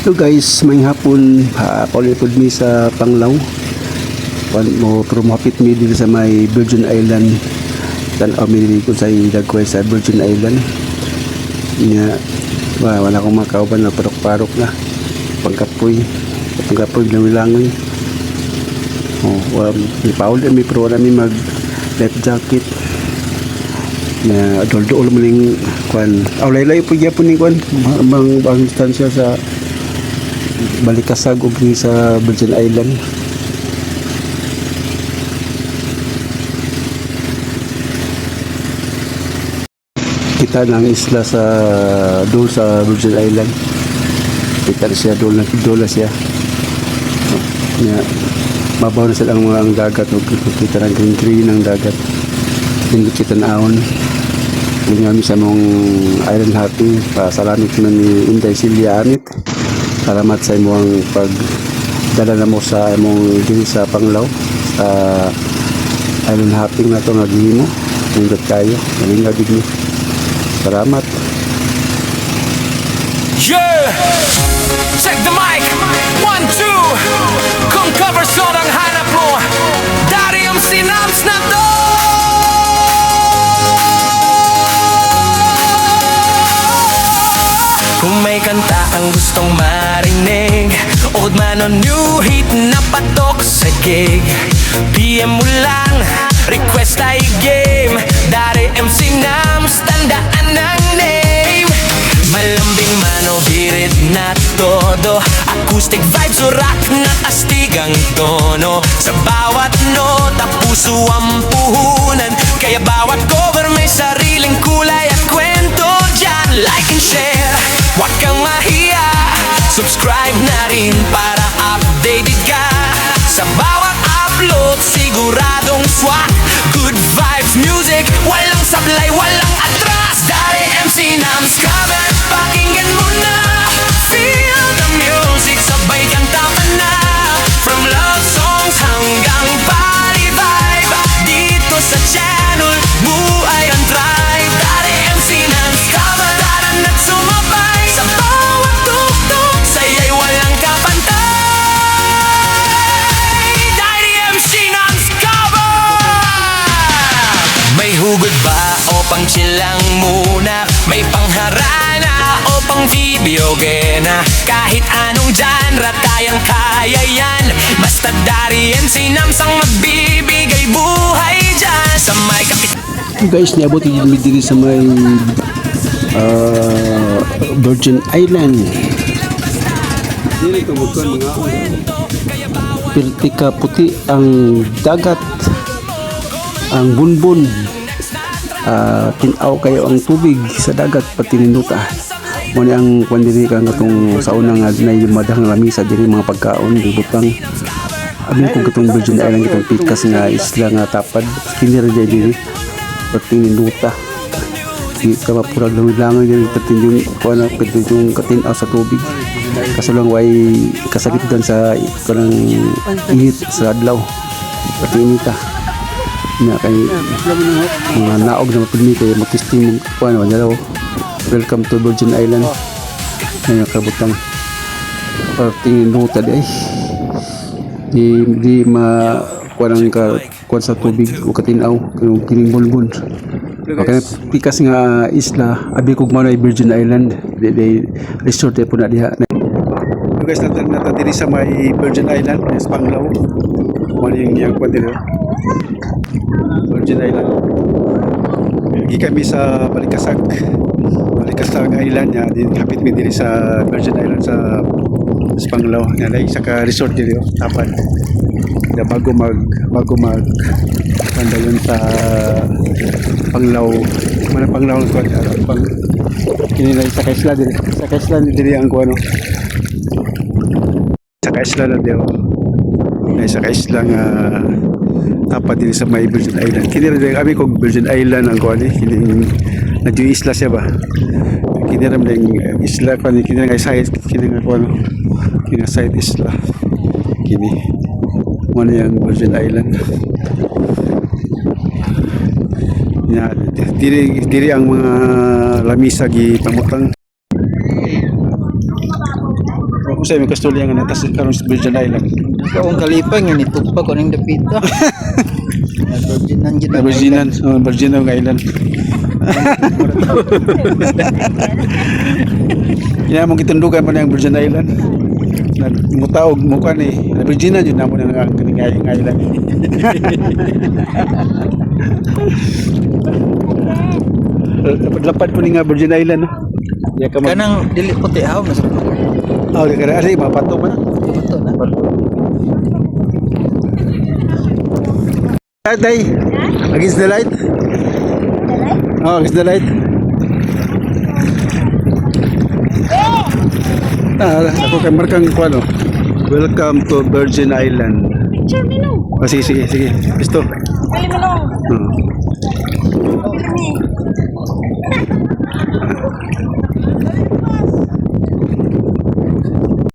Hello guys, may hapon paulipod mi sa Panglao. Mo pero mahapit mi dito sa may Virgin Island. Tan-aw mi ko sa dagway sa Virgin Island. Nya wala akong makauban na parok-parok na. Pangkapoy langoy-langoy. Ni Paul mi pro na mi mag life jacket. Na adol-dol maling kwan. Laylay po gyapon ni kwan. Bang instansya sa Balikasag ug sa Virgin Island. Kita ng isla sa dol sa Virgin Island. Kita siya dol siya. Nya mabaw na sila ang mga dagat ug kita ng green ng dagat. Hindi kita naon. Kami sa mong island hopping, pasalamit na ni Inday Silya Amit. Salamat sa imong pagdala na mo sa imong diri sa Panglao sa island hopping na to nga gihimo. Nindot kayo, nalingaw gid. Salamat. Yeah! Check the mic! 1, 2! Kung cover song ang hanap mo, dari ang sinams na to! Kung may kanta ang gustong marinig, old man on new hit na patok sa gig, PM mo lang, request ay game. Dari MC Nams, tandaan ng name. Malambing man o hirit na todo, acoustic vibes o rock na astigang tono. Sa bawat nota, puso ang puhunan, kaya bawat cover may sariling kulay at kwento. Diyan, like and share, huwag kang mahiya. Subscribe na rin para updated ka. Sa bawat upload, siguradong swak. Good vibes music, walang sablay, walang atras. Dari MC Nams cover, pakinggan mo na. Feel the music, sabay kang tama na. From love songs hanggang party vibe, dito sa channel, buhay ang drive. Dari MC Nams cover, tara na't sumabay. Sa bawat tuktok, saya'y walang kapantay. Dari MC Nams cover. May hugod ba o pang chill lang muna? May pangharana o pang video gena? Kahit anong genre, tayang kaya yan. Basta Dari MC Nams ang magbibigay buhay dyan. Sa may kapit. Guys, niabot kami diri sa may Virgin Island. Dili to bukon mga pirtika puti ang dagat, ang bunbun. Tinaw kayo ang tubig sa dagat pati ninduta. Mo ni ang kwan diri kang katong sa unang nga nay madang lamisa diri mga pagkaon butang. Abin ko katong Virgin Island katong pikas nga isla nga tapad kini ra diri pati ninduta. Di ka mapurag langoy diri pati yung kuan pati yung katinaw sa tubig. Kaso lang way kasakit dan sa kanang init sa adlaw. Pati inita. Na kay mga naog na mapilmi kay matisting kuan wala daw. Welcome to Virgin Island. Ay nakabutang parting nota day. Di ma kuan ka kuan sa tubig o katinaw kining bulbul. Okay, pikas nga isla abi kog manay Virgin Island. Di resort po na diha. Guys, nata diri sa may Virgin Island, sa Panglao. Maling yang kuan diri. Virgin Island. Gi kami sa Balikasag Island ya, hapit mi diri sa Virgin Island sa Panglao. Nga lay isa ka resort diri tapan. Da bago mag pandayon sa Panglao. Mana Panglao ko pang kini lay sa isla diri. Sa isla diri ang kuano. Sa isla na diri. Sa isla nga tapat din sa may Virgin Island. Kini rin kami kog Virgin Island ang kuan kini nadyo isla siya ba. Kini rin ding isla kuan kini nga side kini nga kuan kini side isla. Kini mo yang Virgin Island. Ya, diri ang mga lamisa gi pamutang. Usay may kasturya nga natas karon sa Virgin Island. Kung kalipay nga nitugpa ko ning dapita. Virginan gid. Virginan, Virgin Island. Kaya mong gitundukan pa ang Virgin Island. Nagmutaog mo ka ni Virginia yun na mo na nangangaling island. Lapad po ni nga Virgin Island, no? Ya ka mag... Kanang dili puti haw mas. Oh, di ka na. Ari, mapato ba na? Ito na. Light, day. Against the light? Oh, against the light. Ako kay markang ko ano. Welcome to Virgin Island. Picture me no. Oh, sige. Gusto. Kali mo no.